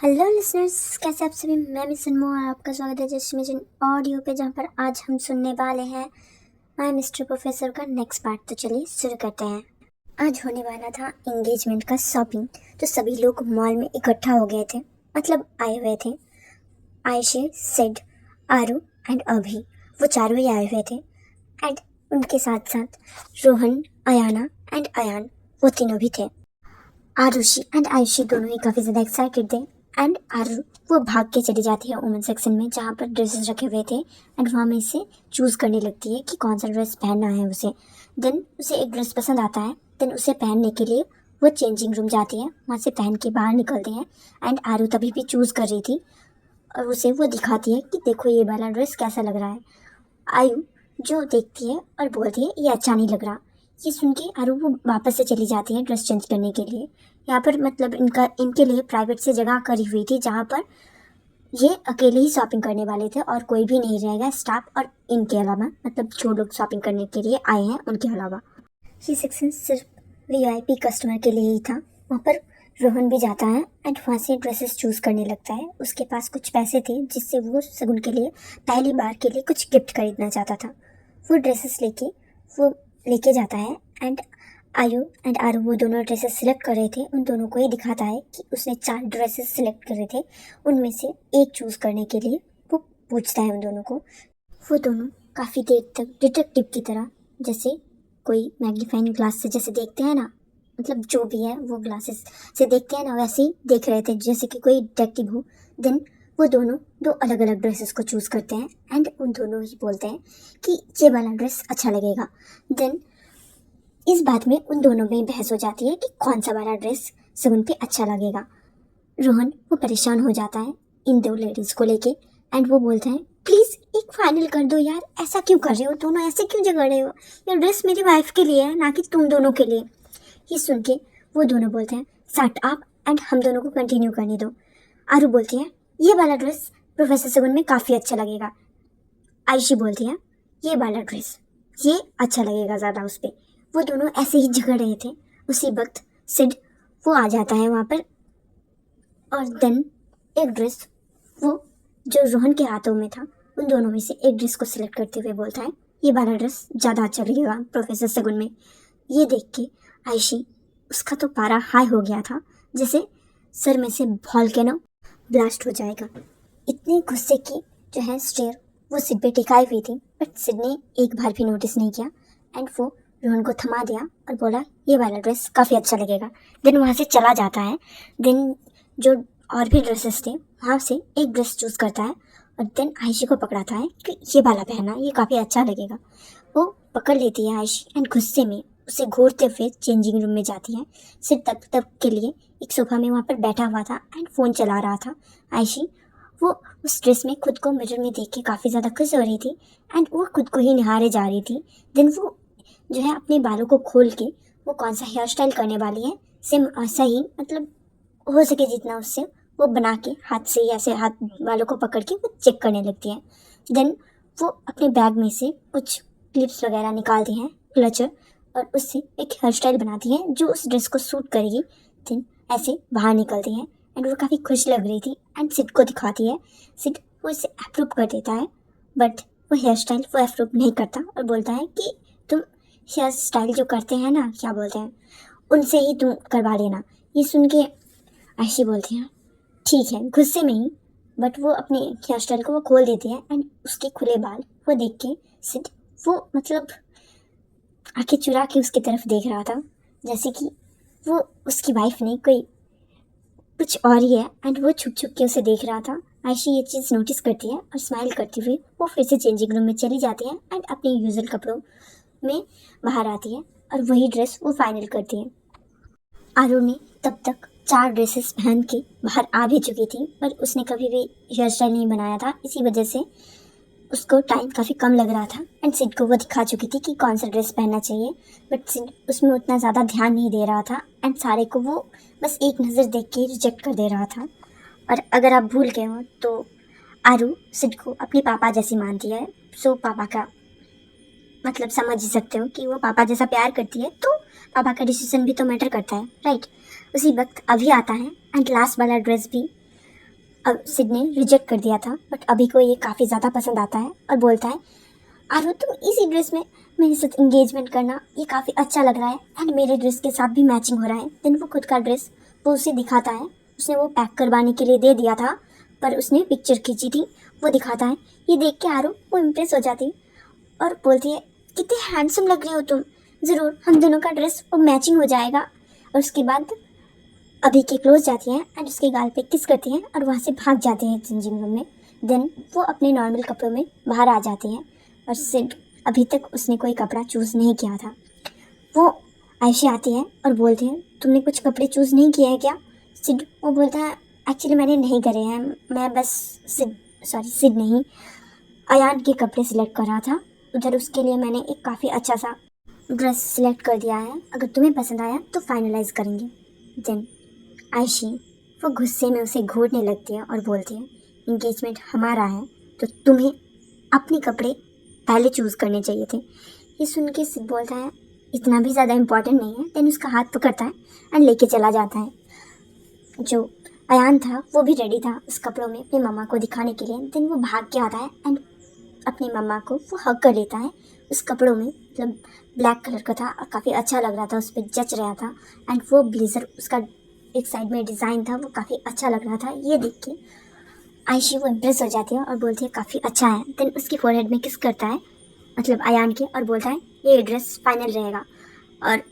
Hello listeners, कैसे आप सभी। मैं मिस अनमोल और आपका स्वागत है जस्ट इमेजिन ऑडियो पे, जहाँ पर आज हम सुनने वाले हैं माय मिस्टर प्रोफेसर का नेक्स्ट पार्ट। तो चलिए शुरू करते हैं। आज होने वाला था एंगेजमेंट का शॉपिंग। तो सभी लोग मॉल में इकट्ठा हो गए थे, मतलब आए हुए थे। आयशे, सिड, आरू एंड अभी, वो चारों ही आए हुए थे। एंड उनके साथ साथ रोहन, अयाना एंड अयान, वो तीनों भी थे। आरुषि एंड आयुषी दोनों ही काफ़ी ज़्यादा एक्साइटेड थे। एंड आरू, वो भाग के चली जाती है वुमेन सेक्शन में जहाँ पर ड्रेसेस रखे हुए थे। एंड वहाँ में से चूज़ करने लगती है कि कौन सा ड्रेस पहनना है उसे। देन उसे एक ड्रेस पसंद आता है। देन उसे पहनने के लिए वो चेंजिंग रूम जाती है, वहाँ से पहन के बाहर निकलती है। एंड आरू तभी भी चूज़ कर रही थी और उसे वो दिखाती है कि देखो ये वाला ड्रेस कैसा लग रहा है। आयु जो देखती है और बोलती है ये अच्छा नहीं लग रहा। ये सुन के आरू वो वापस से चली जाती है ड्रेस चेंज करने के लिए। यहाँ पर मतलब इनके लिए प्राइवेट से जगह करी हुई थी जहाँ पर ये अकेले ही शॉपिंग करने वाले थे और कोई भी नहीं रहेगा स्टाफ और इनके अलावा, मतलब जो लोग शॉपिंग करने के लिए आए हैं उनके अलावा। ये सेक्शन सिर्फ वीआईपी कस्टमर के लिए ही था। वहाँ पर रोहन भी जाता है एंड वहाँ से ड्रेसेस चूज़ करने लगता है। उसके पास कुछ पैसे थे जिससे वो शगुन के लिए पहली बार के लिए कुछ गिफ्ट खरीदना चाहता था। वो ड्रेसेस वो लेके जाता है। एंड आयु एंड आरू वो दोनों ड्रेसेस सिलेक्ट कर रहे थे। उन दोनों को ही दिखाता है कि उसने 4 ड्रेसेस सिलेक्ट करे थे, उनमें से एक चूज़ करने के लिए वो पूछता है उन दोनों को। वो दोनों काफ़ी देर तक डिटेक्टिव की तरह, जैसे कोई मैग्नीफाइंग ग्लास से जैसे देखते हैं ना, मतलब जो भी है वो ग्लासेस से देखते हैं ना, वैसे ही देख रहे थे जैसे कि कोई डिटेक्टिव हो। देन वो दोनों 2 अलग अलग ड्रेसेस को चूज़ करते हैं एंड उन दोनों ही बोलते हैं कि ये वाला ड्रेस अच्छा लगेगा। देन इस बात में उन दोनों में बहस हो जाती है कि कौन सा वाला ड्रेस शगुन पे अच्छा लगेगा। रोहन वो परेशान हो जाता है इन 2 लेडीज़ को लेके एंड वो बोलता है प्लीज़ एक फाइनल कर दो यार, ऐसा क्यों कर रहे हो दोनों, ऐसे क्यों झगड़ रहे हो, ये ड्रेस मेरी वाइफ के लिए है ना कि तुम दोनों के लिए। ये सुन के वो दोनों बोलते हैं शट अप एंड हम दोनों को कंटिन्यू करने दो। आरू बोलती है ये वाला ड्रेस प्रोफेसर शगुन में काफ़ी अच्छा लगेगा। आयशी बोलती है ये वाला ड्रेस ये अच्छा लगेगा ज़्यादा उस पर। वो दोनों ऐसे ही झगड़ रहे थे। उसी वक्त सिड वो आ जाता है वहाँ पर और देन एक ड्रेस वो जो रोहन के हाथों में था उन दोनों में से एक ड्रेस को सिलेक्ट करते हुए बोलता है ये वाला ड्रेस ज़्यादा अच्छा लगेगा प्रोफेसर शगुन में। ये देख के आयशी, उसका तो पारा हाई हो गया था, जैसे सर में से वॉल्केनो ब्लास्ट हो जाएगा। इतने गुस्से की जो है स्टेयर वो सिड पे टिकाई हुई थी, बट सिड ने एक बार भी नोटिस नहीं किया एंड वो रोहन को थमा दिया और बोला ये वाला ड्रेस काफ़ी अच्छा लगेगा। देन वहाँ से चला जाता है। देन जो और भी ड्रेसेस थे वहाँ से एक ड्रेस चूज़ करता है और देन आयशी को पकड़ाता है कि ये वाला पहना, ये काफ़ी अच्छा लगेगा। वो पकड़ लेती है आयशी एंड गुस्से में उसे घूरते हुए चेंजिंग रूम में जाती है। सिर्फ तब तक के लिए एक सोफा में वहाँ पर बैठा हुआ था एंड फ़ोन चला रहा था। आयशी वो उस ड्रेस में खुद को मिरर में देख के काफ़ी ज़्यादा खुश हो रही थी एंड वो खुद को ही निहारे जा रही थी। देन वो जो है अपने बालों को खोल के वो कौन सा हेयर स्टाइल करने वाली है सेम ऐसा ही, मतलब हो सके जितना उससे वो बना के हाथ से ऐसे हाथ वालों को पकड़ के वो चेक करने लगती है। देन वो अपने बैग में से कुछ क्लिप्स वगैरह निकालती हैं, क्लचर, और उससे एक हेयर स्टाइल बनाती हैं जो उस ड्रेस को सूट करेगी। देन ऐसे बाहर निकलती हैं एंड वो काफ़ी खुश लग रही थी एंड सिड को दिखाती है। सिड वो इसे अप्रूव कर देता है, बट वो हेयर स्टाइल वो अप्रूव नहीं करता और बोलता है कि तुम हेयर स्टाइल जो करते हैं ना, क्या बोलते हैं, उनसे ही तुम करवा लेना। ये सुन के आयशी बोलती है ठीक है, गुस्से में ही, बट वो अपने हेयर स्टाइल को वो खोल देती है एंड उसके खुले बाल वो देख के सिड वो मतलब आंखें चुरा के उसकी तरफ देख रहा था, जैसे कि वो उसकी वाइफ ने कोई कुछ और ही है एंड वो छुप छुप के उसे देख रहा था। आयशी ये चीज़ नोटिस करती है और स्माइल करते हुए वो फिर से चेंजिंग रूम में चली जाती है एंड अपने यूजुअल कपड़ों में बाहर आती है और वही ड्रेस वो फाइनल करती है। आरू ने तब तक 4 ड्रेसेस पहन के बाहर आ भी चुकी थी, पर उसने कभी भी हेयर स्टाइल नहीं बनाया था, इसी वजह से उसको टाइम काफ़ी कम लग रहा था एंड सिड को वो दिखा चुकी थी कि कौन सा ड्रेस पहनना चाहिए, बट सिड उसमें उतना ज़्यादा ध्यान नहीं दे रहा था एंड सारे को वो बस एक नज़र देख के रिजेक्ट कर दे रहा था। और अगर आप भूल गए हो तो आरू सिड को अपने पापा जैसी मानती है, सो पापा का मतलब समझ ही सकते हो कि वो पापा जैसा प्यार करती है, तो पापा का डिसीजन भी तो मैटर करता है, राइट। उसी वक्त अभी आता है एंड लास्ट वाला ड्रेस भी अब सिड ने रिजेक्ट कर दिया था, बट अभी को ये काफ़ी ज़्यादा पसंद आता है और बोलता है आरो तुम इसी ड्रेस में मेरे साथ इंगेजमेंट करना, ये काफ़ी अच्छा लग रहा है एंड मेरे ड्रेस के साथ भी मैचिंग हो रहा है। देन वो खुद का ड्रेस वो उसे दिखाता है, उसने वो पैक करवाने के लिए दे दिया था पर उसने पिक्चर खींची थी, वो दिखाता है। ये देख के आरो वो इम्प्रेस हो जाती है और बोलती है कितने हैंडसम लग रहे हो तुम, ज़रूर हम दोनों का ड्रेस वो मैचिंग हो जाएगा। और उसके बाद अभी के क्लोज जाती हैं एंड उसके गाल पे किस करती हैं और वहाँ से भाग जाते हैं चेंजिंग रूम में। देन वो अपने नॉर्मल कपड़ों में बाहर आ जाती हैं और सिड अभी तक उसने कोई कपड़ा चूज़ नहीं किया था। वो आयशा आती है और बोलती है तुमने कुछ कपड़े चूज़ नहीं किए हैं क्या? सिड वो बोलता है एक्चुअली मैंने नहीं करे हैं, मैं बस सिड नहीं, अयान के कपड़े सिलेक्ट कर रहा था उधर, उसके लिए मैंने एक काफ़ी अच्छा सा ड्रेस सिलेक्ट कर दिया है, अगर तुम्हें पसंद आया तो फाइनलाइज करेंगे। देन आयशी वो गुस्से में उसे घूरने लगती है और बोलती है इंगेजमेंट हमारा है तो तुम्हें अपने कपड़े पहले चूज़ करने चाहिए थे। ये सुन के सिड बोलता है इतना भी ज़्यादा इम्पोर्टेंट नहीं है। देन उसका हाथ पकड़ता है एंड लेके चला जाता है। जो अयान था वो भी रेडी था उस कपड़ों में अपनी मम्मा को दिखाने के लिए। देन वो भाग के आता है एंड अपनी मम्मा को वो हग कर लेता है उस कपड़ों में, मतलब ब्लैक कलर का था और काफ़ी अच्छा लग रहा था, उस पर जच रहा था एंड वो ब्लेज़र उसका एक साइड में डिज़ाइन था वो काफ़ी अच्छा लग रहा था। ये देख के आयशी वो इम्प्रेस हो जाती है और बोलती है काफ़ी अच्छा है। देन उसकी फोरहेड में किस करता है, मतलब अयान के, और बोलता है ये ड्रेस फाइनल रहेगा। और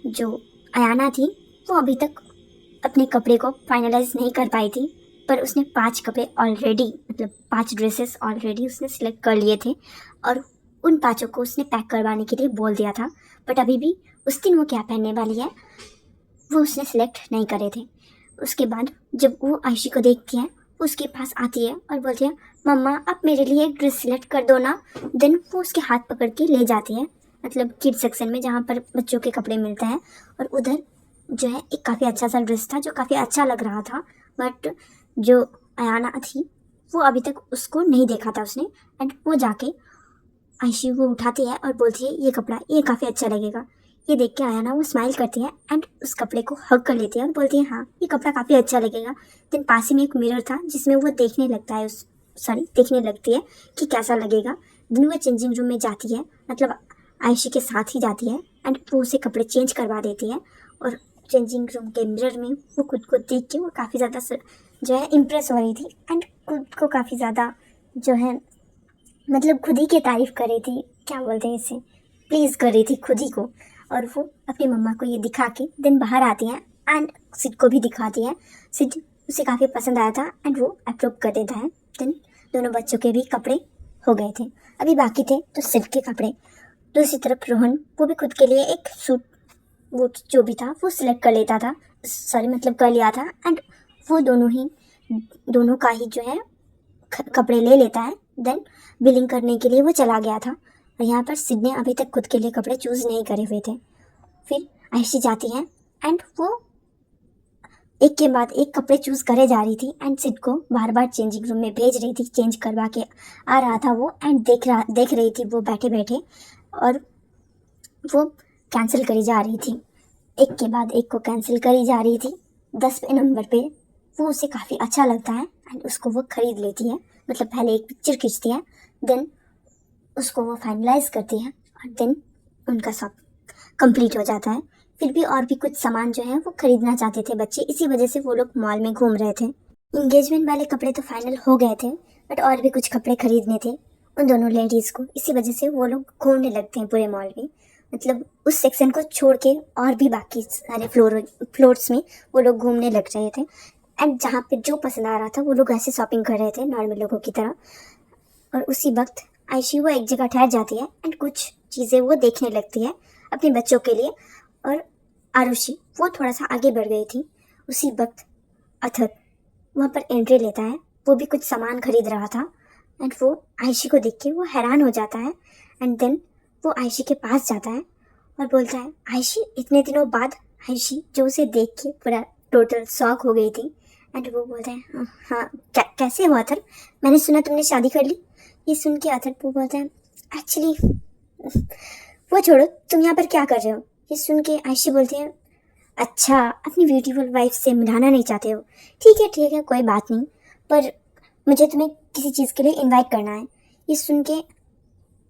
जो अयाना थी वो अभी तक अपने कपड़े को फाइनलाइज नहीं कर पाई थी, पर उसने 5 कपड़े ऑलरेडी, मतलब 5 ड्रेसेस ऑलरेडी उसने सिलेक्ट कर लिए थे और उन 5 को उसने पैक करवाने के लिए बोल दिया था। बट अभी भी उस दिन वो क्या पहनने वाली है वो उसने सिलेक्ट नहीं करे थे। उसके बाद जब वो आयशी को देखती है वो उसके पास आती है और बोलती है मम्मा आप मेरे लिए एक ड्रेस सिलेक्ट कर दो ना। देन वो उसके हाथ पकड़ के ले जाती है, मतलब किड सेक्शन में जहाँ पर बच्चों के कपड़े मिलते हैं, और उधर जो है एक काफ़ी अच्छा सा ड्रेस था जो काफ़ी अच्छा लग रहा था। बट जो अयाना थी वो अभी तक उसको नहीं देखा था उसने, एंड वो जाके आयशी वो उठाती है और बोलती है ये कपड़ा ये काफ़ी अच्छा लगेगा। ये देख के अयाना वो स्माइल करती है एंड उस कपड़े को हग कर लेती है और बोलती है हाँ ये कपड़ा काफ़ी अच्छा लगेगा। देन पास ही में एक मिरर था जिसमें वो देखने लगता है देखने लगती है कि कैसा लगेगा। देन वो चेंजिंग रूम में जाती है, मतलब आयशी के साथ ही जाती है एंड वो उसे कपड़े चेंज करवा देती है। और चेंजिंग रूम के मिरर में वो खुद को देख के वो काफ़ी ज़्यादा जो है इम्प्रेस हो रही थी एंड खुद को काफ़ी ज़्यादा जो है मतलब खुद ही की तारीफ़ कर रही थी, क्या बोलते हैं इसे, प्लीज़ कर रही थी खुद ही को। और वो अपनी मम्मा को ये दिखा के देन बाहर आती हैं एंड सिड को भी दिखाती है। सिड उसे काफ़ी पसंद आया था एंड वो अप्रूव कर देता है। देन दोनों बच्चों के भी कपड़े हो गए थे, अभी बाकी थे तो सिड के कपड़े। दूसरी तरफ रोहन वो भी खुद के लिए एक सूट वो जो भी था वो सिलेक्ट कर लेता था, मतलब कर लिया था एंड वो दोनों का ही जो है कपड़े ले लेता है। देन बिलिंग करने के लिए वो चला गया था और यहाँ पर सिड ने अभी तक खुद के लिए कपड़े चूज़ नहीं करे हुए थे। फिर आयशी जाती है एंड वो एक के बाद एक कपड़े चूज़ करे जा रही थी एंड सिड को बार बार चेंजिंग रूम में भेज रही थी, चेंज करवा के आ रहा था वो एंड देख रही थी वो बैठे बैठे, और वो कैंसिल करी जा रही थी, एक के बाद एक को कैंसिल करी जा रही थी। 10वें नंबर पे वो उसे काफ़ी अच्छा लगता है एंड उसको वो ख़रीद लेती है, मतलब पहले एक पिक्चर खींचती है देन उसको वो फाइनलाइज करती है और देन उनका सब कंप्लीट हो जाता है। फिर भी और भी कुछ सामान जो है वो खरीदना चाहते थे बच्चे, इसी वजह से वो लोग मॉल में घूम रहे थे। इंगेजमेंट वाले कपड़े तो फाइनल हो गए थे बट और भी कुछ कपड़े खरीदने थे उन दोनों लेडीज़ को, इसी वजह से वो लोग घूमने लगते हैं पूरे मॉल में, मतलब उस सेक्शन को छोड़ के और भी बाकी सारे फ्लोर्स में वो लोग घूमने लग रहे थे एंड जहाँ पे जो पसंद आ रहा था वो लोग ऐसे शॉपिंग कर रहे थे नॉर्मल लोगों की तरह। और उसी वक्त आयशी वो एक जगह ठहर जाती है एंड कुछ चीज़ें वो देखने लगती है अपने बच्चों के लिए, और आरुषि वो थोड़ा सा आगे बढ़ गई थी। उसी वक्त अथर वहाँ पर एंट्री लेता है, वो भी कुछ सामान खरीद रहा था एंड वो आयशी को देख के वो हैरान हो जाता है एंड देन वो आयशी के पास जाता है और बोलता है आयशी, इतने दिनों बाद। आयशी जो उसे देख के पूरा टोटल शॉक हो गई थी एंड वो बोलता है हाँ कैसे हो अथर, मैंने सुना तुमने शादी कर ली। ये सुन के अथर वो बोलता है एक्चुअली वो छोड़ो, तुम यहाँ पर क्या कर रहे हो। ये सुन के आयशी बोलती है अच्छा, अपनी ब्यूटीफुल वाइफ से मिलाना नहीं चाहते हो, ठीक है कोई बात नहीं, पर मुझे तुम्हें किसी चीज़ के लिए इनवाइट करना है। ये सुन के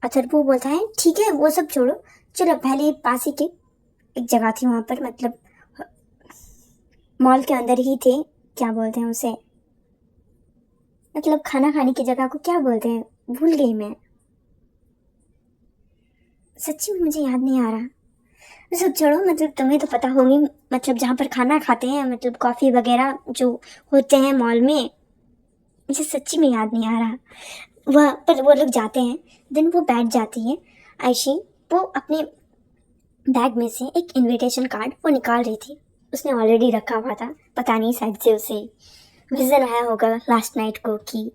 अथर्व बोलता है ठीक है वो सब छोड़ो, चलो पहले पास ही के एक जगह थी वहाँ पर, मतलब मॉल के अंदर ही थे, क्या बोलते हैं उसे, मतलब खाना खाने की जगह को क्या बोलते हैं, भूल गई मैं, सच्ची में मुझे याद नहीं आ रहा। सब छोड़ो, मतलब तुम्हें तो पता होगी, मतलब जहाँ पर खाना खाते हैं, मतलब कॉफ़ी वगैरह जो होते हैं मॉल में, मुझे सच्ची में याद नहीं आ रहा। वहाँ पर वो लोग जाते हैं, देन वो बैठ जाती है आयशी, वो अपने बैग में से एक इनविटेशन कार्ड वो निकाल रही थी, उसने ऑलरेडी रखा हुआ था, पता नहीं शायद से उसे विजन आया होगा लास्ट नाइट को कि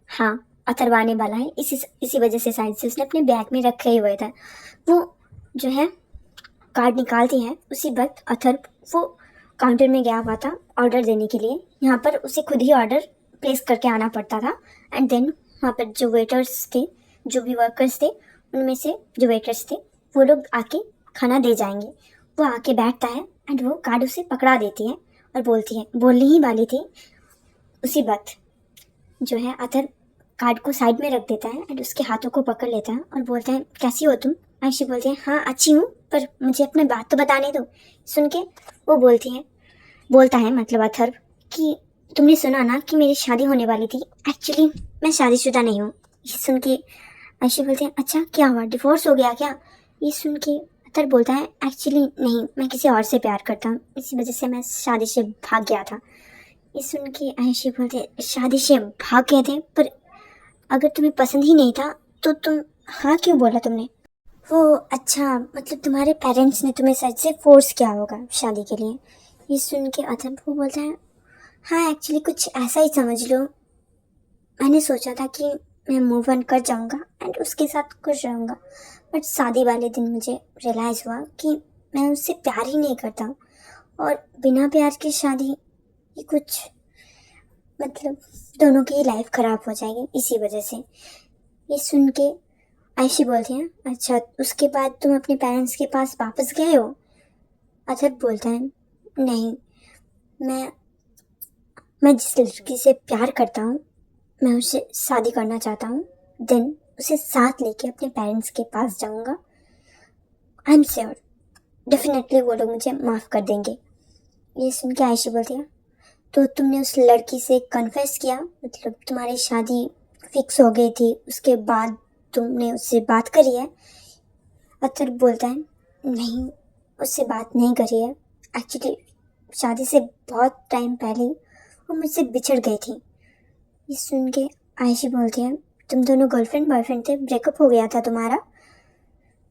हाँ अथर्व आने वाला है, इसी वजह से शायद से उसने अपने बैग में रखे हुए था। वो जो है कार्ड निकालती है, उसी वक्त अथर्व वो काउंटर में गया हुआ था ऑर्डर देने के लिए, यहाँ पर उसे खुद ही ऑर्डर प्लेस करके आना पड़ता था। एंड देन वहाँ पर जो वेटर्स थे, जो भी वर्कर्स थे, उनमें से जो वेटर्स थे वो लोग आके खाना दे जाएंगे। वो आके बैठता है एंड वो कार्ड उसे पकड़ा देती है और बोलती है, बोलने ही वाली थी, उसी वक्त जो है अथर्व कार्ड को साइड में रख देता है एंड उसके हाथों को पकड़ लेता है और बोलता है कैसी हो तुम। आयशी बोलती है हाँ अच्छी हूँ, पर मुझे अपनी बात तो बताने दो। सुन के वो बोलता है मतलब अथर्व कि तुमने सुना ना कि मेरी शादी होने वाली थी, एक्चुअली मैं शादीशुदा नहीं हूँ। ये सुन के आयशी बोलती है अच्छा क्या हुआ, डिवोर्स हो गया क्या। ये सुन के अथर्व बोलता है एक्चुअली नहीं, मैं किसी और से प्यार करता हूँ, इसी वजह से मैं शादी से भाग गया था। ये सुन के आयशी बोलते हैं शादी से भाग गए थे, पर अगर तुम्हें पसंद ही नहीं था तो तुम हाँ क्यों बोला तुमने। वो अच्छा मतलब तुम्हारे पेरेंट्स ने तुम्हें सच से फोर्स किया होगा शादी के लिए। ये सुन के अथर्व वो बोलता है हाँ एक्चुअली कुछ ऐसा ही समझ लो, मैंने सोचा था कि मैं मूव ऑन कर जाऊंगा एंड उसके साथ खुश रहूंगा, बट शादी वाले दिन मुझे रियलाइज़ हुआ कि मैं उससे प्यार ही नहीं करता हूँ, और बिना प्यार की शादी ये कुछ मतलब दोनों की लाइफ ख़राब हो जाएगी इसी वजह से। ये सुन के आयशी बोलती है अच्छा उसके बाद तुम अपने पेरेंट्स के पास वापस गए हो। अथर्व बोलता है नहीं, मैं जिस लड़की से प्यार करता हूँ मैं उससे शादी करना चाहता हूँ, देन उसे साथ लेके अपने पेरेंट्स के पास जाऊँगा। आई एम श्योर डेफिनेटली वो लोग मुझे माफ़ कर देंगे। ये सुन के आयशी बोलती है तो तुमने उस लड़की से कन्फेस किया, मतलब तुम्हारी शादी फिक्स हो गई थी उसके बाद तुमने उससे बात करी है। अथर्व बोलता है नहीं, उससे बात नहीं करी है, एक्चुअली शादी से बहुत टाइम पहले वो मुझसे बिछड़ गई थी। ये सुन के आयशी बोलती है तुम दोनों गर्लफ्रेंड बॉयफ्रेंड थे, ब्रेकअप हो गया था तुम्हारा।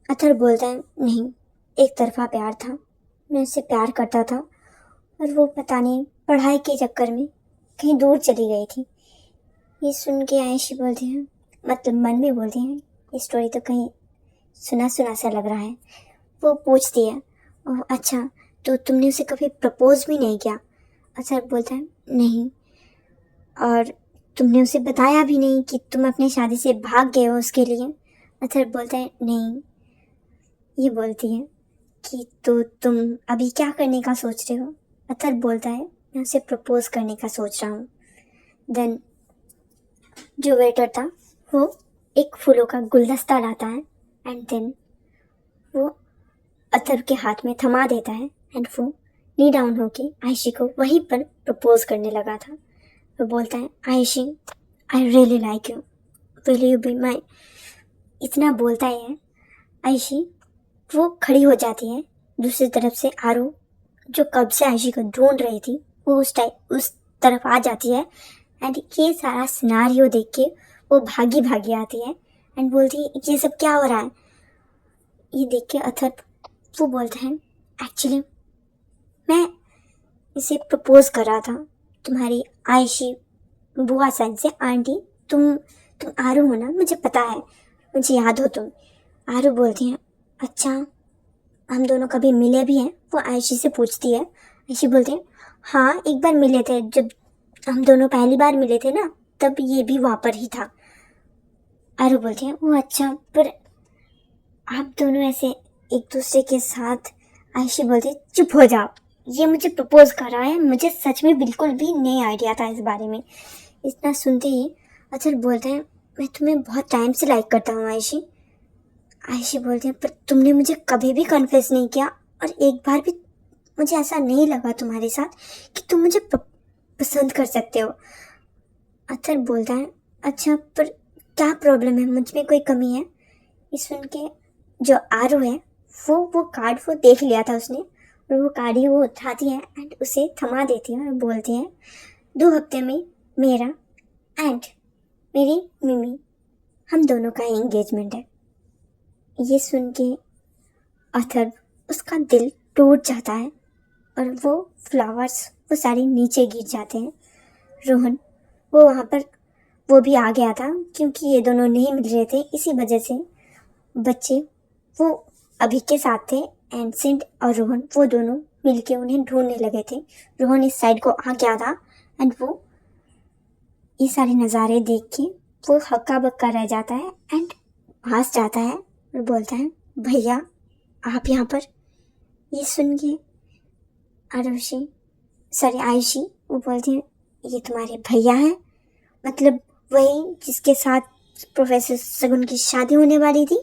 अथर्व बोलता है नहीं, एक तरफा प्यार था, मैं उससे प्यार करता था और वो पता नहीं पढ़ाई के चक्कर में कहीं दूर चली गई थी। ये सुन के आयशी बोलती है मतलब मन में बोलती है ये स्टोरी तो कहीं सुना सुना सा लग रहा है। वो पूछती है ओह अच्छा तो तुमने उसे कभी प्रपोज भी नहीं किया। अथर्व बोलता है नहीं, और तुमने उसे बताया भी नहीं कि तुम अपनी शादी से भाग गए हो उसके लिए। अथर्व बोलता है नहीं। ये बोलती है कि तो तुम अभी क्या करने का सोच रहे हो। अथर्व बोलता है मैं उसे प्रपोज करने का सोच रहा हूँ। देन जो वेटर था वो एक फूलों का गुलदस्ता लाता है एंड देन वो अथर्व के हाथ में थमा देता है एंड वो नी डाउन होके आयशी को वहीं पर प्रपोज करने लगा था। वो बोलता है Ayesha I really like you, will you be my. इतना बोलता है आयशी वो खड़ी हो जाती है। दूसरी तरफ से आरो जो कब से आयशी को ढूंढ रही थी वो उस तरफ आ जाती है एंड ये सारा सिनारियो देख के वो भागी भागी आती है एंड बोलती है ये सब क्या हो रहा है। ये देख के अथर्व वो बोलता है एक्चुअली मैं इसे प्रपोज कर रहा था, तुम्हारी आयशी बुआ साइड से आंटी, तुम आरू हो ना, मुझे पता है, मुझे याद हो तुम। आरू बोलती हैं अच्छा हम दोनों कभी मिले भी हैं। वो आयशी से पूछती है। आयशी बोलती है हाँ एक बार मिले थे, जब हम दोनों पहली बार मिले थे ना तब ये भी वहाँ पर ही था। आरू बोलती है वो अच्छा, पर आप दोनों ऐसे एक दूसरे के साथ। आयशी बोलती है चुप हो जाओ, ये मुझे प्रपोज कर रहा है, मुझे सच में बिल्कुल भी नहीं आइडिया था इस बारे में। इतना सुनते ही अथर बोलते हैं, मैं तुम्हें बहुत टाइम से लाइक करता हूँ आयशी। आयशी बोलते हैं, पर तुमने मुझे कभी भी कन्फेस नहीं किया और एक बार भी मुझे ऐसा नहीं लगा तुम्हारे साथ कि तुम मुझे पसंद कर सकते हो। अथर बोलता है, अच्छा पर क्या प्रॉब्लम है, मुझ में कोई कमी है? ये सुन के जो आरू है वो कार्ड वो देख लिया था उसने, और वो कार्ड ही वो उठाती है एंड उसे थमा देती है और बोलती है, 2 हफ्ते में मेरा एंड मेरी मिमी हम दोनों का एंगेजमेंट है। ये सुन के अथर्व उसका दिल टूट जाता है और वो फ्लावर्स वो सारे नीचे गिर जाते हैं। रोहन वो वहाँ पर वो भी आ गया था क्योंकि ये दोनों नहीं मिल रहे थे, इसी वजह से बच्चे वो अभी के साथ थे एंड सिंध और रोहन वो दोनों मिलके उन्हें ढूंढने लगे थे। रोहन इस साइड को आ गया था एंड वो ये सारे नज़ारे देख के वो हक्का बक्का रह जाता है एंड पास जाता है और बोलता है, भैया आप यहाँ पर? ये सुन के आयशी वो बोलती है, ये तुम्हारे भैया हैं? मतलब वही जिसके साथ प्रोफेसर सगुन की शादी होने वाली थी?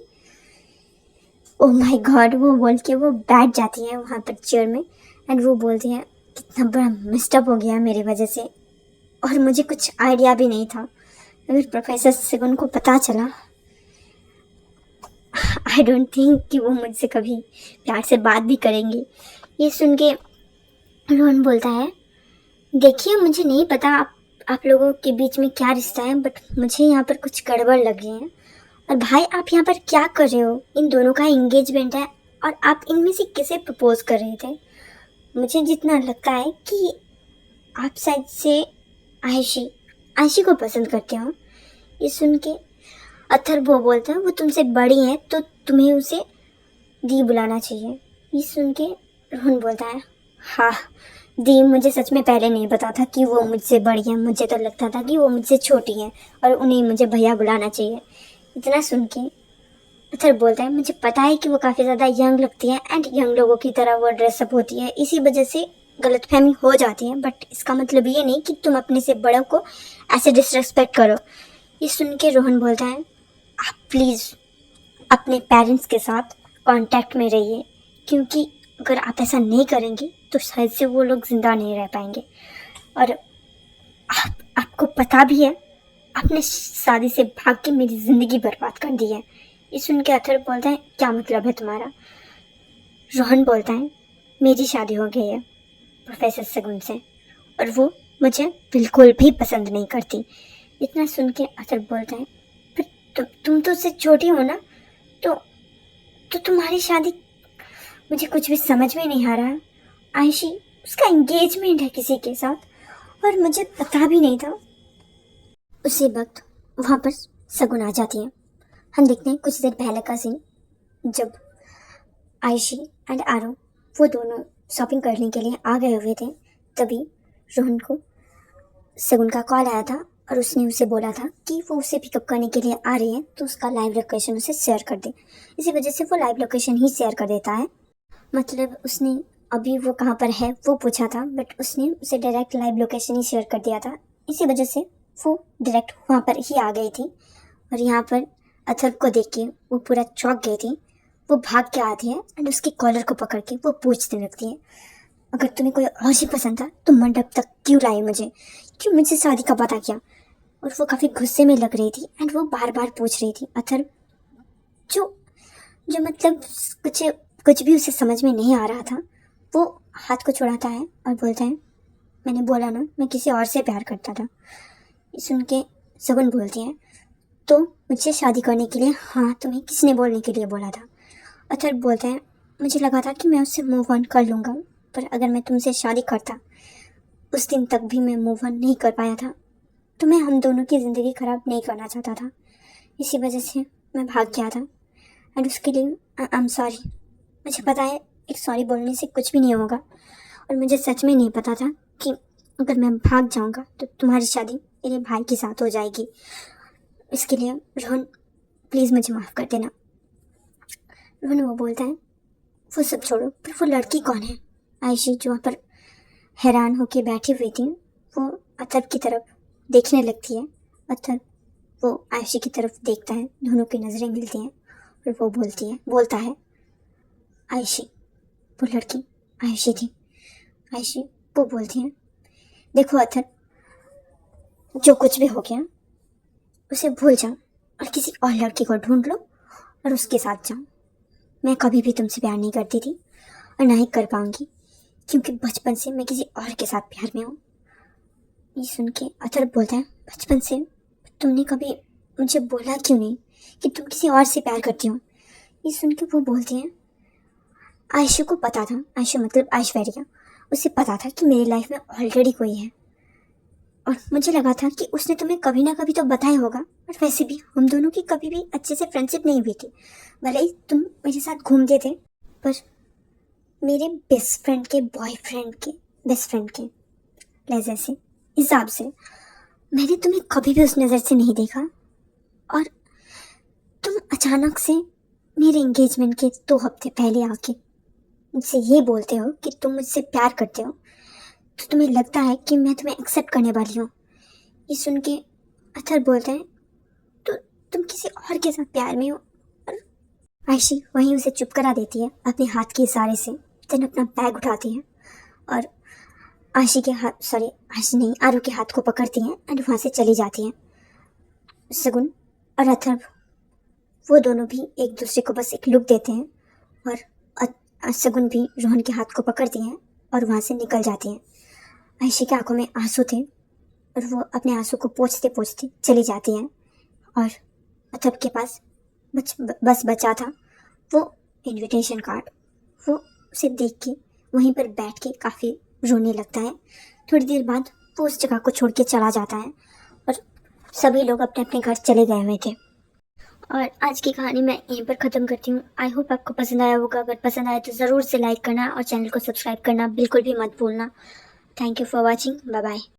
ओह माय गॉड, वो बोल के वो बैठ जाती है वहाँ पर चेयर में एंड वो बोलती है, कितना बड़ा मिस्टअप हो गया मेरी वजह से और मुझे कुछ आइडिया भी नहीं था। अगर प्रोफेसर सगुन को पता चला, आई डोंट थिंक कि वो मुझसे कभी प्यार से बात भी करेंगे। ये सुन के रोहन बोलता है, देखिए मुझे नहीं पता आप लोगों के बीच में क्या रिश्ता है, बट मुझे यहाँ पर कुछ गड़बड़ लग रही है। और भाई आप यहाँ पर क्या कर रहे हो? इन दोनों का एंगेजमेंट है और आप इनमें से किसे प्रपोज कर रहे थे? मुझे जितना लगता है कि आप शायद से आयशी को पसंद करते हो। ये सुन के अथर वो बोलता है, वो तुमसे बड़ी है तो तुम्हें उसे दी बुलाना चाहिए। ये सुन के रोहन बोलता है, हाँ दी, मुझे सच में पहले नहीं पता था कि वो मुझसे बड़ी है, मुझे तो लगता था कि वो मुझसे छोटी है और उन्हें मुझे भैया बुलाना चाहिए। इतना सुन के अथर बोलता है, मुझे पता है कि वो काफ़ी ज़्यादा यंग लगती है एंड यंग लोगों की तरह वो ड्रेसअप होती है, इसी वजह से गलतफहमी हो जाती है, बट इसका मतलब ये नहीं कि तुम अपने से बड़ों को ऐसे डिसरेस्पेक्ट करो। ये सुन के रोहन बोलता है, आप प्लीज़ अपने पेरेंट्स के साथ कांटेक्ट में रहिए, क्योंकि अगर आप ऐसा नहीं करेंगे तो शायद से वो लोग ज़िंदा नहीं रह पाएंगे। और आपको पता भी है, आपने शादी से भाग के मेरी ज़िंदगी बर्बाद कर दी है। ये सुन के अथर बोलता है, क्या मतलब है तुम्हारा? रोहन बोलता है, मेरी शादी हो गई है प्रोफेसर सगुन से और वो मुझे बिल्कुल भी पसंद नहीं करती। इतना सुन के अथर बोलता है, पर तुम तो उससे छोटी हो ना, तो तुम्हारी शादी, मुझे कुछ भी समझ में नहीं आ रहा। आयशी उसका एंगेजमेंट है किसी के साथ और मुझे पता भी नहीं था। उसी वक्त वहाँ पर सगुन आ जाती है। हम देखते हैं कुछ देर पहले का सीन, जब आयशी एंड आरो वो दोनों शॉपिंग करने के लिए आ गए हुए थे, तभी रोहन को सगुन का कॉल आया था और उसने उसे बोला था कि वो उसे पिकअप करने के लिए आ रही है तो उसका लाइव लोकेशन उसे शेयर कर दे। इसी वजह से वो लाइव लोकेशन ही शेयर कर देता है। मतलब उसने अभी वो कहाँ पर है वो पूछा था, बट उसने उसे डायरेक्ट लाइव लोकेशन ही शेयर कर दिया था। इसी वजह से वो डायरेक्ट वहाँ पर ही आ गई थी और यहाँ पर अथर को देख के वो पूरा चौंक गई थी। वो भाग के आती है एंड उसके कॉलर को पकड़ के वो पूछने लगती है, अगर तुम्हें कोई और ही पसंद था तो मंडप तक क्यों लाई मुझे, क्यों मुझसे शादी का पता किया? और वो काफ़ी गुस्से में लग रही थी एंड वो बार बार पूछ रही थी। अथर जो जो मतलब कुछ भी उसे समझ में नहीं आ रहा था, वो हाथ को छुड़ाता है और बोलता है, मैंने बोला ना मैं किसी और से प्यार करता था। सुन के सगुन बोलती है, तो मुझसे शादी करने के लिए हाँ तुम्हें किसने बोलने के लिए बोला था? अथर बोलता है, मुझे लगा था कि मैं उससे मूव ऑन कर लूँगा, पर अगर मैं तुमसे शादी करता, उस दिन तक भी मैं मूव ऑन नहीं कर पाया था, तो मैं हम दोनों की ज़िंदगी ख़राब नहीं करना चाहता था, इसी वजह से मैं भाग गया था एंड उसके लिए आई एम सॉरी। मुझे पता है एक सॉरी बोलने से कुछ भी नहीं होगा और मुझे सच में नहीं पता था कि अगर मैं भाग जाऊंगा तो तुम्हारी शादी मेरे भाई के साथ हो जाएगी। इसके लिए रोहन प्लीज़ मुझे माफ़ कर देना। रोहन वो बोलता है, वो सब छोड़ो, पर वो लड़की कौन है? आयशी जो वहाँ पर हैरान होके बैठी हुई थी, वो अथर की तरफ देखने लगती है। अत्तर वो आयशी की तरफ देखता है, दोनों की नज़रें मिलती हैं और वो बोलता है आयशी। वो लड़की आयशी थी। आयशी वो बोलती है, देखो अत्तर, जो कुछ भी हो गया उसे भूल जाओ और किसी और लड़की को ढूंढ लो और उसके साथ जाओ। मैं कभी भी तुमसे प्यार नहीं करती थी और ना ही कर पाऊंगी, क्योंकि बचपन से मैं किसी और के साथ प्यार में हूँ। ये सुन के अथर बोलता है, बचपन से तुमने कभी मुझे बोला क्यों नहीं कि तुम किसी और से प्यार करती हो? ये सुन के वो बोलती हैं, आयशु को पता था, आयशु मतलब ऐश्वर्या, उसे पता था कि मेरी लाइफ में ऑलरेडी कोई है और मुझे लगा था कि उसने तुम्हें कभी ना कभी तो बताया होगा। और वैसे भी हम दोनों की कभी भी अच्छे से फ्रेंडशिप नहीं हुई थी, भले ही तुम मेरे साथ घूमते थे, पर मेरे बेस्ट फ्रेंड के बॉयफ्रेंड के बेस्ट फ्रेंड के लहजे से हिसाब से मैंने तुम्हें कभी भी उस नज़र से नहीं देखा। और तुम अचानक से मेरे एंगेजमेंट के 2 हफ्ते पहले आके मुझसे ये बोलते हो कि तुम मुझसे प्यार करते हो, तो तुम्हें लगता है कि मैं तुम्हें एक्सेप्ट करने वाली हूँ। ये सुन के अथर बोलते हैं, तो तुम किसी और के साथ प्यार में हो। और आयशी वहीं उसे चुप करा देती है अपने हाथ के इशारे से। देन अपना बैग उठाती है और आयशी नहीं, आरू के हाथ को पकड़ती हैं और वहाँ से चली जाती हैं। सगुन और अथर्व वो दोनों भी एक दूसरे को बस एक लुक देते हैं और सगुन भी रोहन के हाथ को पकड़ती हैं और वहाँ से निकल जाती हैं। आयशी की आंखों में आंसू थे और वो अपने आंसू को पोंछते पोंछते चली जाती हैं। और अथर्व के पास बस बचा था वो इनविटेशन कार्ड। वो उसे देख के वहीं पर बैठ के काफ़ी रोने लगता है। थोड़ी देर बाद वो उस जगह को छोड़ के चला जाता है और सभी लोग अपने अपने घर चले गए हुए थे। और आज की कहानी मैं यहीं पर ख़त्म करती हूँ। आई होप आपको पसंद आया होगा। अगर पसंद आया तो ज़रूर से लाइक करना और चैनल को सब्सक्राइब करना बिल्कुल भी मत भूलना। Thank you for watching. Bye bye.